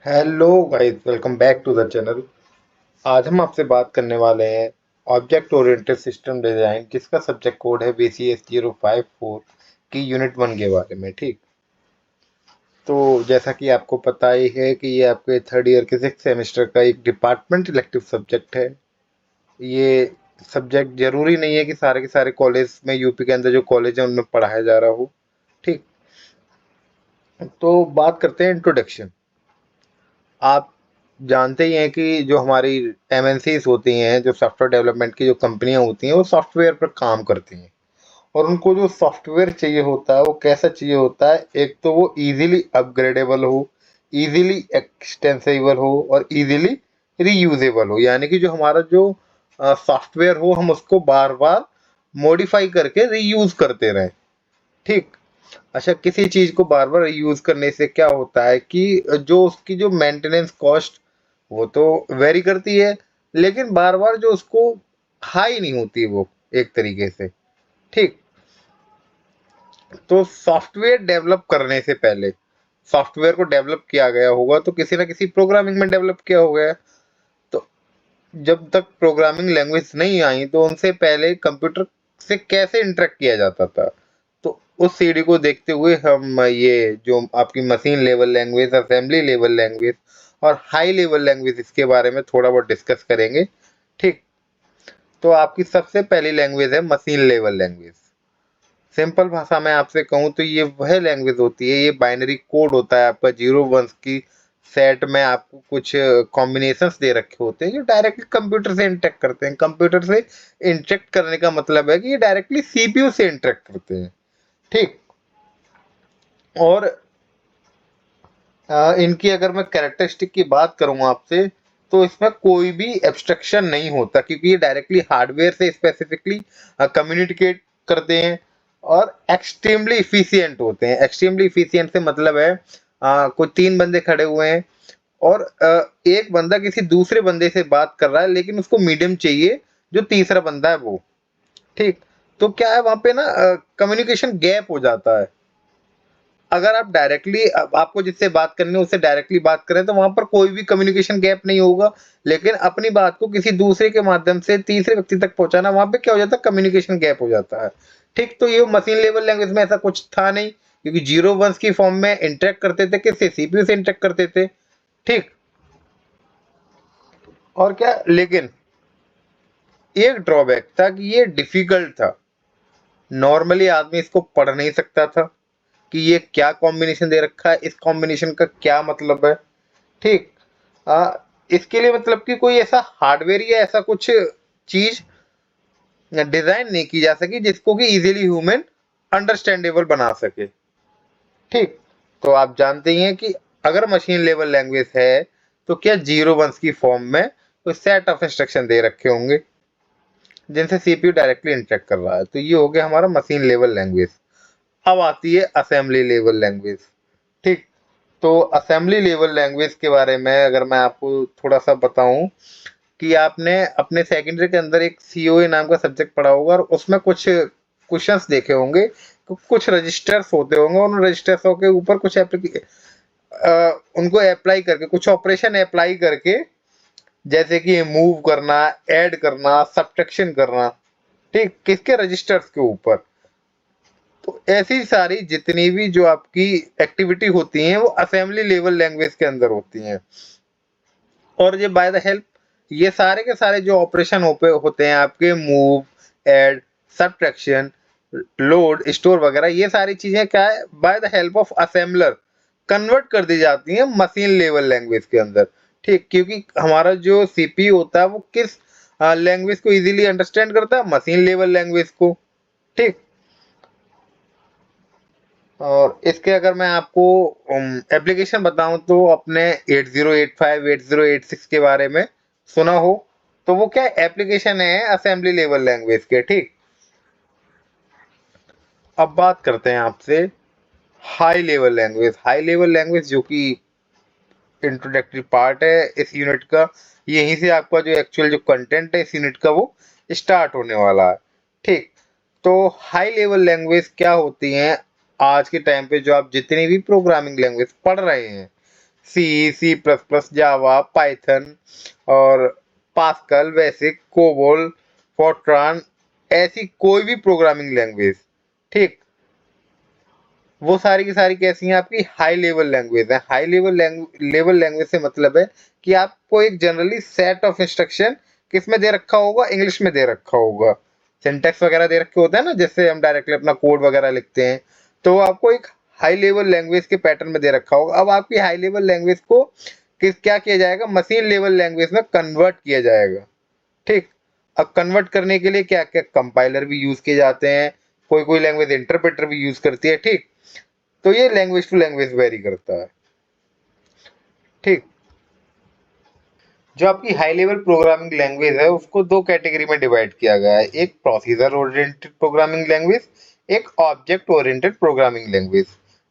Hello guys, welcome back to the channel. आज हम आपसे बात करने वाले हैं ऑब्जेक्ट ओरिएंटेड सिस्टम डिजाइन, जिसका सब्जेक्ट कोड है BCS 054 की यूनिट 1 के बारे में। ठीक, तो जैसा कि आपको पता ही है कि ये आपके थर्ड ईयर के 6 सेमेस्टर का एक डिपार्टमेंट इलेक्टिव सब्जेक्ट है। ये सब्जेक्ट जरूरी नहीं है कि सारे के सारे कॉलेज में, यूपी के अंदर जो कॉलेज है उनमें पढ़ाया जा रहा हो। ठीक, तो बात करते हैं इंट्रोडक्शन। आप जानते ही हैं कि जो हमारी एमएनसीज होती हैं, जो सॉफ्टवेयर डेवलपमेंट की जो कंपनियां होती हैं, वो सॉफ्टवेयर पर काम करती हैं। और उनको जो सॉफ्टवेयर चाहिए होता है वो कैसा चाहिए होता है। एक तो वो इजीली अपग्रेडेबल हो, इजीली एक्सटेंसिबल हो और इजीली रीयूजेबल हो। यानी कि जो हमारा जो सॉफ्टवेयर हो, हम उसको बार बार मॉडिफाई करके रीयूज करते रहें। ठीक, अच्छा, किसी चीज को बार बार यूज करने से क्या होता है कि जो उसकी जो मेंटेनेंस कॉस्ट, वो तो वेरी करती है, लेकिन बार बार जो उसको हाई नहीं होती वो, एक तरीके से। ठीक, तो सॉफ्टवेयर डेवलप करने से पहले, सॉफ्टवेयर को डेवलप किया गया होगा तो किसी ना किसी प्रोग्रामिंग में डेवलप किया हो गया। तो जब तक प्रोग्रामिंग लैंग्वेज नहीं आई तो उनसे पहले कंप्यूटर से कैसे इंटरेक्ट किया जाता था। तो उस सीढ़ी को देखते हुए हम ये जो आपकी machine level language, assembly level language और हाई लेवल लैंग्वेज, इसके बारे में थोड़ा बहुत डिस्कस करेंगे। ठीक, तो आपकी सबसे पहली लैंग्वेज है मशीन लेवल लैंग्वेज। सिंपल भाषा में आपसे कहूँ तो ये वह लैंग्वेज होती है, ये बाइनरी कोड होता है आपका, जीरो वंस की सेट में आपको कुछ कॉम्बिनेशंस दे रखे होते हैं जो डायरेक्टली कंप्यूटर से इंटरेक्ट करते हैं। कंप्यूटर से इंटरेक्ट करने का मतलब है कि ये डायरेक्टली सीपीयू से इंटरेक्ट करते हैं। ठीक, और इनकी अगर मैं कैरेक्टरिस्टिक की बात करूं आपसे, तो इसमें कोई भी एब्स्ट्रक्शन नहीं होता, क्योंकि ये डायरेक्टली हार्डवेयर से स्पेसिफिकली कम्युनिकेट करते हैं और एक्सट्रीमली इफिशियंट होते हैं। एक्सट्रीमली इफिशियंट से मतलब है कोई तीन बंदे खड़े हुए हैं और एक बंदा किसी दूसरे बंदे से बात कर रहा है, लेकिन उसको मीडियम चाहिए जो तीसरा बंदा है वो। ठीक, तो क्या है, वहां पे ना कम्युनिकेशन गैप हो जाता है। अगर आप डायरेक्टली, आपको जिससे बात करनी है उससे डायरेक्टली बात करें तो वहां पर कोई भी कम्युनिकेशन गैप नहीं होगा। लेकिन अपनी बात को किसी दूसरे के माध्यम से तीसरे व्यक्ति तक पहुंचाना, वहां पे क्या हो जाता है, कम्युनिकेशन गैप हो जाता है। ठीक, तो ये मशीन लेवल लैंग्वेज में ऐसा कुछ था नहीं, क्योंकि जीरो वंस की फॉर्म में इंटरेक्ट करते थे, किससे, सीपीयू से इंटरेक्ट करते थे। ठीक, और क्या, लेकिन एक ड्रॉबैक था कि ये डिफिकल्ट था। नॉर्मली आदमी इसको पढ़ नहीं सकता था कि ये क्या कॉम्बिनेशन दे रखा है, इस कॉम्बिनेशन का क्या मतलब है। ठीक, इसके लिए मतलब कि कोई ऐसा हार्डवेयर या ऐसा कुछ चीज डिजाइन नहीं की जा सकी जिसको कि इजीली ह्यूमन अंडरस्टैंडेबल बना सके। ठीक, तो आप जानते ही हैं कि अगर मशीन लेवल लैंग्वेज है तो क्या जीरो वंस की फॉर्म में कोई सेट ऑफ इंस्ट्रक्शन दे रखे होंगे जिनसे सीपीयू डायरेक्टली इंटरेक्ट कर रहा है। तो ये हो गया हमारा मशीन लेवल लैंग्वेज। अब आती है असेंबली लेवल लैंग्वेज। ठीक, तो असेंबली लेवल लैंग्वेज के बारे में अगर मैं आपको थोड़ा सा बताऊं, कि आपने अपने सेकेंडरी के अंदर एक सीओए नाम का सब्जेक्ट पढ़ा होगा और उसमें कुछ क्वेश्चंस देखे होंगे। कुछ रजिस्टर्स होते होंगे, उन रजिस्टर्स के ऊपर कुछ उनको अप्लाई करके, कुछ ऑपरेशन अप्लाई करके, जैसे कि मूव करना, ऐड करना, सब्ट्रैक्शन करना। ठीक, किसके, रजिस्टर्स के ऊपर। तो ऐसी सारी जितनी भी जो आपकी एक्टिविटी होती हैं वो असेंबली लेवल लैंग्वेज के अंदर होती हैं। और ये बाय द हेल्प, ये सारे के सारे जो ऑपरेशन होते हैं आपके, move, add, subtraction, load, store वगैरह, ये सारी चीजें क्या है, by the help of assembler convert कर दी जाती हैं मशीन लेवल लैंग्वेज के अंदर। ठीक, क्योंकि हमारा जो सीपीयू होता है वो किस लैंग्वेज को इजीली अंडरस्टैंड करता है, मशीन लेवल लैंग्वेज को। ठीक, और इसके अगर मैं आपको एप्लीकेशन बताऊं तो अपने 8085 8086 के बारे में सुना हो, तो वो क्या एप्लीकेशन है असेंबली लेवल लैंग्वेज के। ठीक, अब बात करते हैं आपसे high level language. High level language जो कि इंट्रोडक्टरी पार्ट है इस यूनिट का, यहीं से आपका जो एक्चुअल जो कंटेंट है इस यूनिट का वो स्टार्ट होने वाला है। ठीक, तो हाई लेवल लैंग्वेज क्या होती हैं। आज के टाइम पे जो आप जितनी भी प्रोग्रामिंग लैंग्वेज पढ़ रहे हैं, सी प्लस प्लस, जावा, पाइथन और पास्कल, बेसिक, कोबोल, फोर्ट्रान, ऐसी कोई भी प्रोग्रामिंग लैंग्वेज, ठीक, वो सारी की सारी कैसी हैं आपकी हाई लेवल लैंग्वेज है। हाई लेवल लैंग्वेज से मतलब है कि आपको एक जनरली सेट ऑफ इंस्ट्रक्शन किस में दे रखा होगा, इंग्लिश में दे रखा होगा। सिंटेक्स वगैरह दे रखे होते हैं ना, जैसे हम डायरेक्टली अपना कोड वगैरह लिखते हैं, तो आपको एक हाई लेवल लैंग्वेज के पैटर्न में दे रखा होगा। अब आपकी हाई लेवल लैंग्वेज को क्या किया जाएगा, मशीन लेवल लैंग्वेज में कन्वर्ट किया जाएगा, ठीक। अब कन्वर्ट करने के लिए क्या क्या कंपाइलर भी यूज किए जाते हैं, कोई कोई लैंग्वेज इंटरप्रेटर भी यूज करती है, ठीक। तो ये लैंग्वेज टू लैंग्वेज वेरी करता है, ठीक। जो आपकी हाई लेवल प्रोग्रामिंग लैंग्वेज है उसको दो कैटेगरी में डिवाइड किया गया है, एक प्रोसीजर ओरिएंटेड प्रोग्रामिंग लैंग्वेज, एक ऑब्जेक्ट ओरिएंटेड प्रोग्रामिंग लैंग्वेज,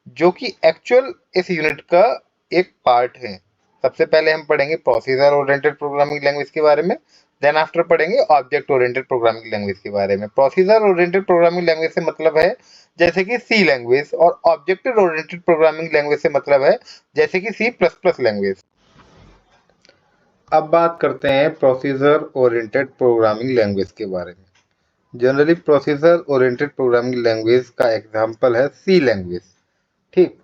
जो कि एक्चुअल इस यूनिट का एक पार्ट है। सबसे पहले हम पढ़ेंगे प्रोसीजर ओरिएंटेड प्रोग्रामिंग लैंग्वेज के बारे में, देन आफ्टर पढ़ेंगे ऑब्जेक्ट ओरिएंटेड प्रोग्रामिंग लैंग्वेज के बारे में। प्रोसीजर ओरिएंटेड प्रोग्रामिंग लैंग्वेज से मतलब है जैसे कि सी लैंग्वेज, और ऑब्जेक्ट ओरिएंटेड प्रोग्रामिंग लैंग्वेज से मतलब है जैसे कि सी प्लस प्लस लैंग्वेज। अब बात करते हैं प्रोसीजर ओरिएंटेड प्रोग्रामिंग लैंग्वेज के बारे में। Generally procedure oriented programming language का एग्जांपल है सी लैंग्वेज, ठीक।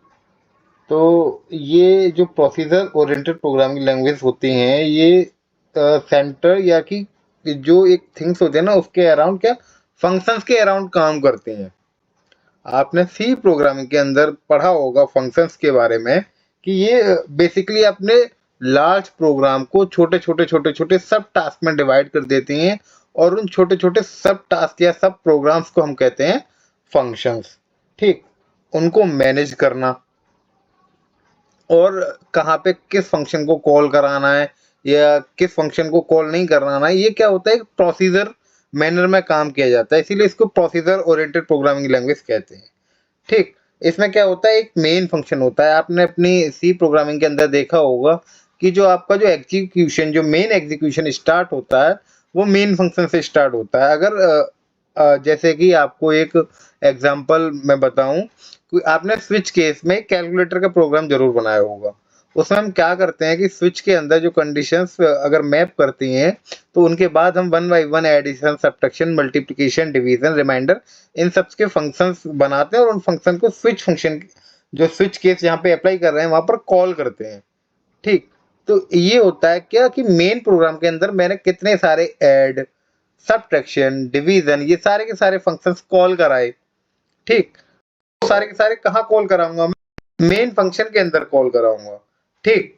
तो ये जो प्रोसीजर ओरिएंटेड प्रोग्रामिंग लैंग्वेज होती हैं, ये सेंटर या कि जो एक थिंग्स होते हैं ना उसके अराउंड, क्या फंक्शंस के अराउंड काम करते हैं। आपने सी प्रोग्रामिंग के अंदर पढ़ा होगा फंक्शंस के बारे में, कि ये बेसिकली अपने लार्ज प्रोग्राम को छोटे छोटे सब टास्क में डिवाइड कर देती हैं, और उन छोटे छोटे सब टास्क या सब प्रोग्राम्स को हम कहते हैं फंक्शंस, ठीक। उनको मैनेज करना और कहाँ पे किस फंक्शन को कॉल कराना है या किस फंक्शन को कॉल नहीं कराना है, ये क्या होता है, प्रोसीजर मैनर में काम किया जाता है, इसीलिए इसको प्रोसीजर ओरिएंटेड प्रोग्रामिंग लैंग्वेज कहते हैं, ठीक। इसमें क्या होता है, एक मेन फंक्शन होता है। आपने अपनी सी प्रोग्रामिंग के अंदर देखा होगा कि जो आपका जो एग्जीक्यूशन, जो मेन एग्जीक्यूशन स्टार्ट होता है, वो मेन फंक्शन से स्टार्ट होता है। अगर जैसे कि आपको एक एग्जांपल मैं बताऊं कि आपने स्विच केस में कैलकुलेटर का प्रोग्राम जरूर बनाया होगा। उसमें हम क्या करते हैं कि स्विच के अंदर जो कंडीशंस अगर मैप करती हैं, तो उनके बाद हम one by one addition, subtraction, multiplication, division, remainder, इन सब के फंक्शंस बनाते हैं और उन फंक्शन को स्विच फंक्शन, जो स्विच केस यहाँ पे अप्लाई कर रहे हैं वहां पर कॉल करते हैं, ठीक। तो ये होता है क्या कि मेन प्रोग्राम के अंदर मैंने कितने सारे ऐड, सब्ट्रैक्शन, डिवीजन, ये सारे के सारे फंक्शंस कॉल कराए, ठीक। सारे के सारे कहाँ कॉल कराऊंगा, मैं मेन फंक्शन के अंदर कॉल कराऊंगा, ठीक।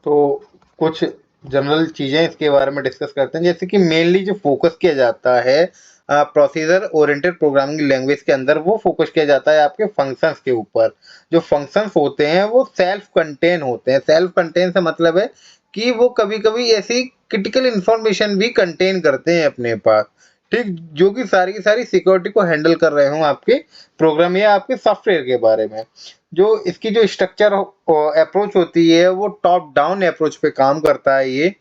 तो कुछ जनरल चीजें इसके बारे में डिस्कस करते हैं, जैसे कि मेनली जो फोकस किया जाता है प्रोसीजर ओरिएंटेड प्रोग्रामिंग लैंग्वेज के अंदर, वो फोकस किया जाता है आपके फंक्शंस के ऊपर। जो फंक्शंस होते हैं वो सेल्फ कंटेन होते हैं। सेल्फ कंटेन से मतलब है कि वो कभी कभी ऐसी क्रिटिकल इंफॉर्मेशन भी कंटेन करते हैं अपने पास, ठीक, जो कि सारी की सारी सिक्योरिटी को हैंडल कर रहे हो आपके प्रोग्राम या आपके सॉफ्टवेयर के बारे में। जो इसकी जो स्ट्रक्चर अप्रोच होती है वो टॉप डाउन अप्रोच पे काम करता है। ये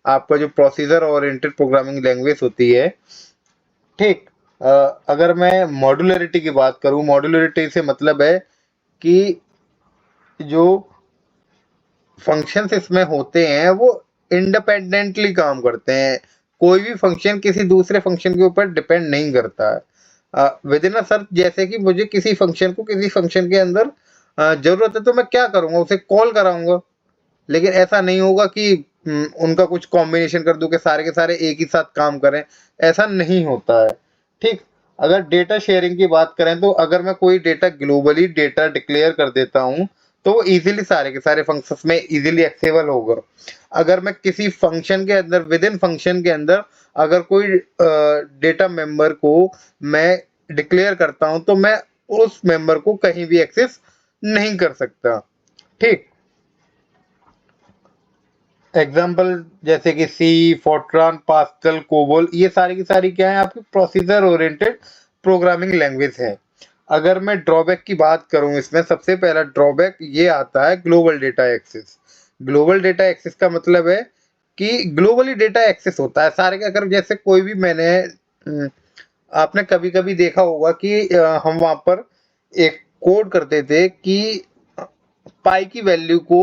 आपका जो प्रोसीजर ओरिएंटेड प्रोग्रामिंग लैंग्वेज होती है, ठीक। अगर मैं मॉड्यूलरिटी की बात करूं, मॉड्यूलरिटी से मतलब है कि जो फंक्शंस इसमें होते हैं वो इंडिपेंडेंटली काम करते हैं। कोई भी फंक्शन किसी दूसरे फंक्शन के ऊपर डिपेंड नहीं करता है विद इन अ सर्च। जैसे कि मुझे किसी फंक्शन को किसी फंक्शन के अंदर जरूरत है तो मैं क्या करूंगा, उसे कॉल कराऊंगा। लेकिन ऐसा नहीं होगा कि उनका कुछ कॉम्बिनेशन कर दूं कि सारे के सारे एक ही साथ काम करें, ऐसा नहीं होता है, ठीक। अगर डेटा शेयरिंग की बात करें तो अगर मैं कोई डेटा ग्लोबली डेटा डिक्लेयर कर देता हूं तो वो इजीली सारे के सारे फंक्शंस में इजीली एक्सेसिबल होगा। अगर मैं किसी फंक्शन के अंदर, विद इन फंक्शन के अंदर अगर कोई डेटा मेंबर को मैं डिक्लेयर करता हूं तो मैं उस मेंबर को कहीं भी एक्सेस नहीं कर सकता, ठीक। एग्जाम्पल जैसे कि सी, फोर्ट्रान, पास्कल, कोबोल, ये सारी की सारी क्या है, आपकी प्रोसीजर ओरिएंटेड प्रोग्रामिंग लैंग्वेज है। अगर मैं ड्रॉबैक की बात करूं, इसमें सबसे पहला ड्रॉबैक ये आता है global data access. Global data access का मतलब है कि ग्लोबली डेटा एक्सेस होता है सारे के। अगर जैसे कोई भी आपने कभी कभी देखा होगा कि हम वहां पर एक कोड करते थे कि पाई की वैल्यू को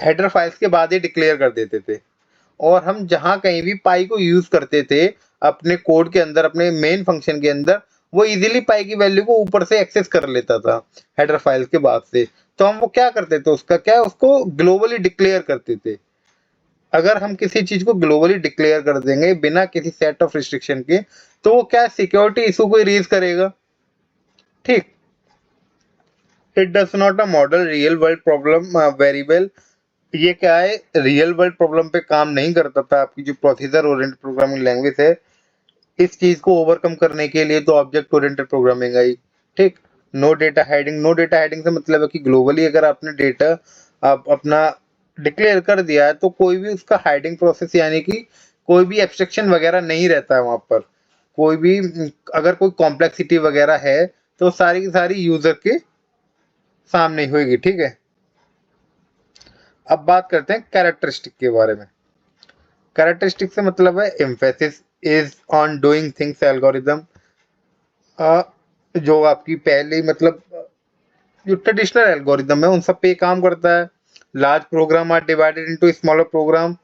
हेडर फाइल्स के बाद ही डिक्लेयर कर देते थे, और हम जहां कहीं भी पाई को यूज करते थे अपने कोड के अंदर, अपने मेन फंक्शन के अंदर, वो इजीली पाई की वैल्यू को ऊपर से एक्सेस कर लेता था हेडर फाइल के बाद से। तो हम वो क्या करते थे, उसका क्या, उसको ग्लोबली डिक्लेयर करते थे। अगर हम किसी चीज को ग्लोबली डिक्लेयर कर देंगे बिना किसी सेट ऑफ रिस्ट्रिक्शन के, तो वो क्या सिक्योरिटी इशू को रेज करेगा। ठीक, it does not a model real world problem very well. ये क्या है, रियल वर्ल्ड प्रॉब्लम पे काम नहीं करता था। आपकी जो प्रोसीजर ओरिएंटेड प्रोग्रामिंग लैंग्वेज है, इस चीज को ओवरकम करने के लिए तो ऑब्जेक्ट ओरिएंटेड प्रोग्रामिंग आई। ठीक, no data hiding. No data hiding से मतलब है कि ग्लोबली अगर आपने डेटा आप अपना डिक्लेयर कर दिया है तो कोई भी उसका हाइडिंग प्रोसेस, यानी कि कोई भी एब्स्ट्रक्शन वगैरह नहीं रहता है वहां पर। कोई भी अगर कोई कॉम्प्लेक्सिटी वगैरह है तो सारी की सारी यूजर के सामने ही होगी। ठीक है, अब बात करते हैं कैरेक्टरिस्टिक के बारे में। कैरेक्टरिस्टिक से मतलब है emphasis is on doing things algorithm. जो आपकी पहले मतलब जो ट्रेडिशनल एल्गोरिदम है उन सब पे काम करता है। Large program are divided into smaller program.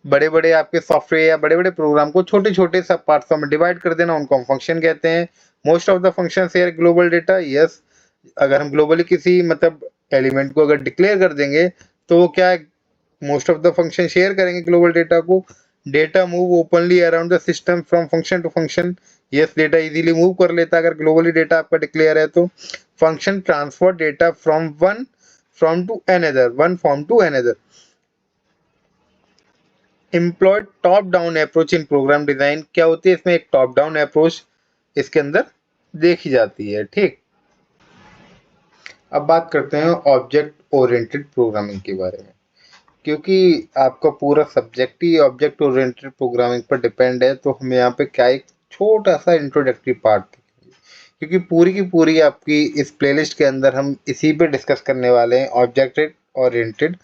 बड़े बड़े आपके सॉफ्टवेयर या बड़े बड़े प्रोग्राम को छोटे छोटे सब पार्ट्स में डिवाइड कर देना, उनको हम फंक्शन कहते हैं। Most of the function share global data. Yes, अगर हम ग्लोबली किसी मतलब एलिमेंट को अगर डिक्लेयर कर देंगे तो वो क्या है, most of the function share करेंगे ग्लोबल डेटा को। Data move openly around the system from function to function. Yes, data easily move कर लेता है अगर ग्लोबली डेटा आपका डिक्लेयर है तो। Function transfer data from to another, one form to another. Employed top down approach in program design. क्या होती है इसमें, एक टॉप डाउन अप्रोच इसके अंदर देखी जाती है। ठीक, अब बात करते हैं ऑब्जेक्ट ओरिएंटेड प्रोग्रामिंग के बारे में। क्योंकि आपका पूरा सब्जेक्ट ही ऑब्जेक्ट ओरिएंटेड प्रोग्रामिंग पर डिपेंड है, तो हम यहाँ पे क्या एक छोटा सा इंट्रोडक्टरी पार्ट, क्योंकि पूरी की पूरी आपकी इस प्लेलिस्ट के अंदर हम इसी पे डिस्कस करने वाले हैं, ऑब्जेक्ट ओरिएंटेड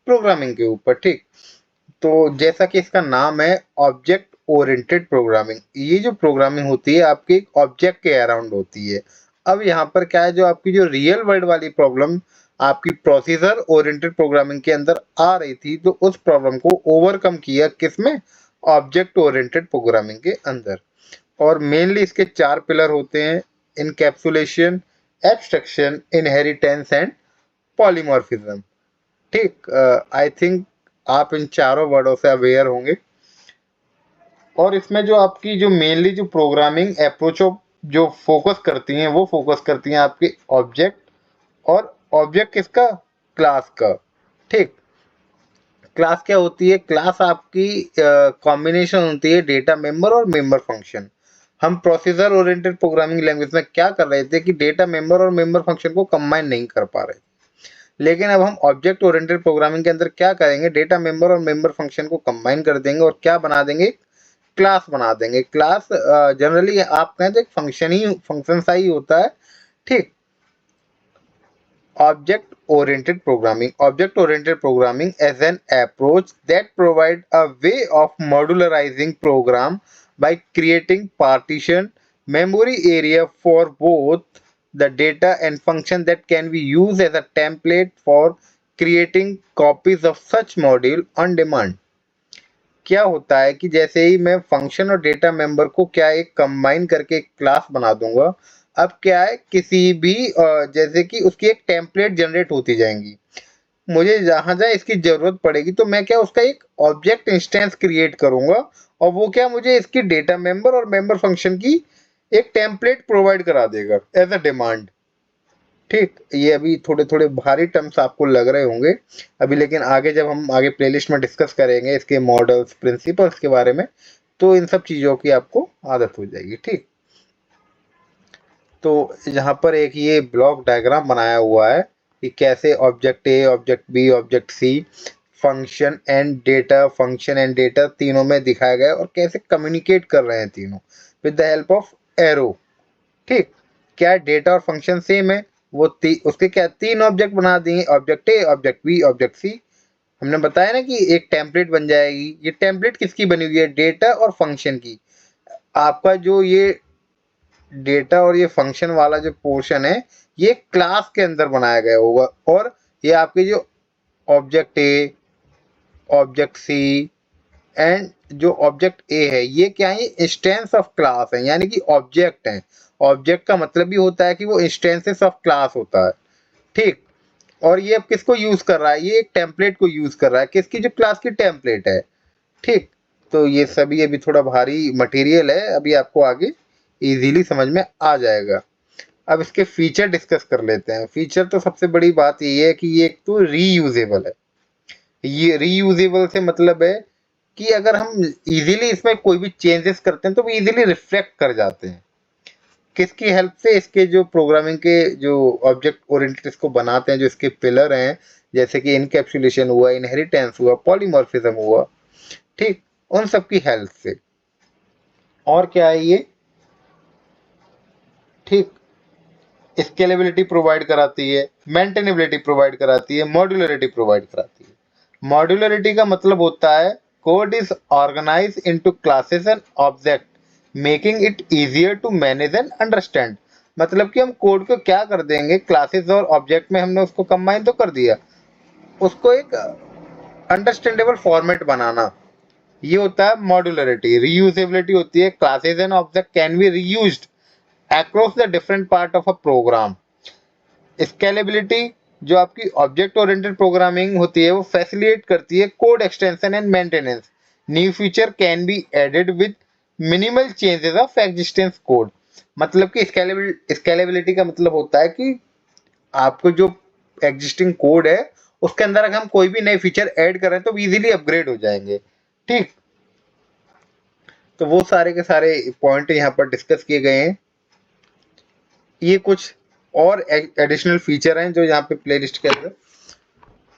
प्रोग्रामिंग के ऊपर। ठीक, तो जैसा कि इसका नाम है ऑब्जेक्ट ओरिएंटेड प्रोग्रामिंग, ये जो प्रोग्रामिंग होती है आपकी एक ऑब्जेक्ट के अराउंड होती है। अब यहाँ पर क्या है, जो आपकी जो रियल वर्ल्ड वाली प्रॉब्लम आपकी प्रोसीजर ओरिएंटेड प्रोग्रामिंग के अंदर आ रही थी, तो उस प्रॉब्लम को ओवरकम किया किसमें, ऑब्जेक्ट ओरिएंटेड प्रोग्रामिंग के अंदर। और मेनली इसके चार पिलर होते हैं, encapsulation, abstraction, inheritance and polymorphism. ठीक, आई थिंक आप इन चारों वर्डों से अवेयर होंगे। और इसमें जो आपकी जो मेनली जो प्रोग्रामिंग अप्रोच जो फोकस करती हैं, वो फोकस करती हैं आपके ऑब्जेक्ट, और ऑब्जेक्ट किसका, क्लास का। ठीक, क्लास क्या होती है, क्लास आपकी कॉम्बिनेशन होती है डेटा मेंबर और मेंबर फंक्शन। हम प्रोसीजर ओरिएंटेड प्रोग्रामिंग लैंग्वेज में क्या कर रहे थे कि डेटा मेंबर और मेंबर फंक्शन को कंबाइन नहीं कर पा रहे, लेकिन अब हम ऑब्जेक्ट ओरिएंटेड प्रोग्रामिंग के अंदर क्या करेंगे, डेटा मेंबर और मेंबर फंक्शन को कंबाइन कर देंगे और क्या बना देंगे, क्लास बना देंगे। क्लास जनरली आप कहें तो एक फंक्शन सा ही होता है। ठीक, object oriented programming as an approach that provide a way of modularizing program by creating partition memory area for both the data and function that can be used as a template for creating copies of such module on demand। क्या होता है कि जैसे ही मैं function और data member को क्या एक कंबाइन करके एक क्लास बना दूंगा, अब क्या है किसी भी जैसे कि उसकी एक टेम्पलेट जनरेट होती जाएंगी, मुझे जहां जहां इसकी जरूरत पड़ेगी तो मैं क्या उसका एक ऑब्जेक्ट इंस्टेंस क्रिएट करूंगा, और वो क्या मुझे इसकी डेटा मेंबर और मेंबर फंक्शन की एक टेम्पलेट प्रोवाइड करा देगा एज अ डिमांड। ठीक, ये अभी थोड़े थोड़े भारी टर्म्स आपको लग रहे होंगे अभी, लेकिन आगे जब हम आगे प्लेलिस्ट में डिस्कस करेंगे इसके मॉडल्स प्रिंसिपल्स के बारे में, तो इन सब चीज़ों की आपको आदत हो जाएगी। ठीक, तो यहाँ पर एक ये ब्लॉक डायग्राम बनाया हुआ है कि कैसे object A, object B, object C, function and data तीनों में दिखाया गया है और कैसे कम्युनिकेट कर रहे हैं तीनों with the help of arrow. ठीक, क्या डेटा और फंक्शन सेम है, वो उसके क्या तीन ऑब्जेक्ट बना दिए, object A, object B, object सी। हमने बताया ना कि एक टेम्पलेट बन जाएगी। ये टेम्पलेट किसकी बनी हुई है, डेटा और फंक्शन की। आपका जो ये डेटा और ये फंक्शन वाला जो पोर्शन है ये क्लास के अंदर बनाया गया होगा, और ये आपके जो object A, object C and जो ऑब्जेक्ट ए है ये क्या है, इंस्टेंस ऑफ क्लास है, यानी कि ऑब्जेक्ट है। ऑब्जेक्ट का मतलब भी होता है कि वो इंस्टेंसेस ऑफ क्लास होता है, ठीक। और ये अब किसको यूज कर रहा है, ये एक टेम्पलेट को यूज कर रहा है, किसकी, जो क्लास की टेम्पलेट है, ठीक। तो ये सभी अभी थोड़ा भारी मटेरियल है, अभी आपको आगे इजीली समझ में आ जाएगा। अब इसके फीचर डिस्कस कर लेते हैं। फीचर तो सबसे बड़ी बात ये है कि ये एक तो रीयूजेबल है। ये रीयूजेबल से मतलब है कि अगर हम इजीली इसमें कोई भी चेंजेस करते हैं तो वो इजीली रिफ्लेक्ट कर जाते हैं। किसकी हेल्प से, इसके जो प्रोग्रामिंग के जो ऑब्जेक्ट ओरिएंटेड इसको बनाते हैं, जो इसके पिलर हैं, जैसे कि इनकैप्सुलेशन हुआ, इनहेरिटेंस हुआ, पॉलीमॉर्फिज्म हुआ, ठीक, उन सब की हेल्प से। और क्या है ये, ठीक, स्केलेबिलिटी प्रोवाइड कराती है, मेंटेनेबिलिटी प्रोवाइड कराती है, मॉड्यूलरिटी प्रोवाइड कराती है। मॉड्यूलरिटी का मतलब होता है code is organize into classes and object making it easier to manage and understand. मतलब कि हम कोड को क्या कर देंगे, क्लासेस और ऑब्जेक्ट में हमने उसको कंबाइन तो कर दिया, उसको एक अंडरस्टैंडेबल फॉर्मेट बनाना, ये होता है मॉड्यूलरिटी। रीयूजेबिलिटी होती है classes and object can be reused across the different part of a program। Scalability, जो आपकी ऑब्जेक्ट ओरिएंटेड प्रोग्रामिंग होती है, वो फैसिलिटेट करती है code extension and maintenance. New feature can be added with minimal changes of existence code. मतलब कि scalability का मतलब होता है कि आपको जो एग्जिस्टिंग कोड है उसके अंदर अगर हम कोई भी नए फीचर ऐड करें तो इजीली अपग्रेड हो जाएंगे, ठीक। तो वो सारे के सारे पॉइंट यहाँ पर डिस्कस किए गए हैं। ये कुछ और एडिशनल फीचर हैं जो यहाँ पे प्लेलिस्ट के अंदर,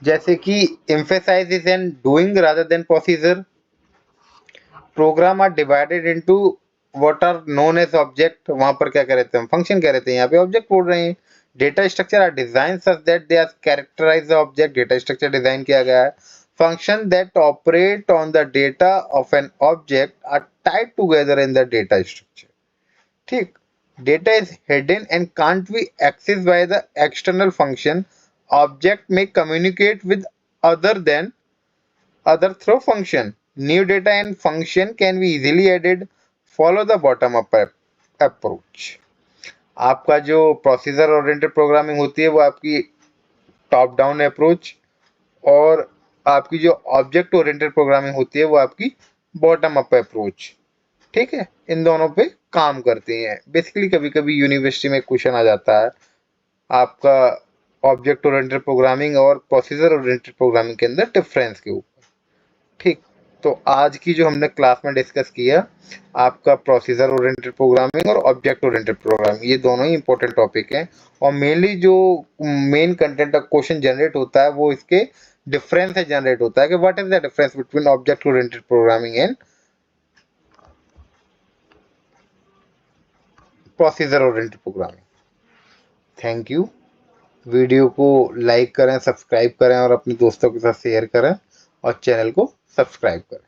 जैसे कि emphasize is in doing rather than procedure। Program are divided into what are known as object, वहां पर क्या कह रहे थे हम, फंक्शन कह रहे थे, यहाँ पे ऑब्जेक्ट बोल रहे हैं। Data structure are design such that they are characterize the object, data structure design किया गया है। Function that operate on the data of an object are tied together in the data structure, ठीक। Data is hidden and can't be accessed by the external function। Object may communicate with other than other through function। New data and function can be easily added। Follow the bottom up approach। आपका जो procedure oriented programming होती है वो आपकी top down approach, और आपकी जो object oriented programming होती है वो आपकी बॉटम अप अप्रोच, ठीक है। इन दोनों पे काम करती हैं। बेसिकली कभी कभी यूनिवर्सिटी में क्वेश्चन आ जाता है आपका ऑब्जेक्ट ओरिएंटेड प्रोग्रामिंग और प्रोसीजर ओरिएंटेड प्रोग्रामिंग के अंदर डिफरेंस के ऊपर, ठीक। तो आज की जो हमने क्लास में डिस्कस किया, आपका प्रोसीजर ओरिएंटेड प्रोग्रामिंग और ऑब्जेक्ट ओरिएंटेड प्रोग्रामिंग, ये दोनों ही इंपॉर्टेंट टॉपिक हैं। और मेनली जो मेन कंटेंट का क्वेश्चन जनरेट होता है वो इसके डिफरेंस से जनरेट होता है कि what is the difference between object oriented programming and procedure oriented programming. Thank you. Video को लाइक करें, सब्सक्राइब करें और अपने दोस्तों के साथ शेयर करें, और चैनल को सब्सक्राइब करें।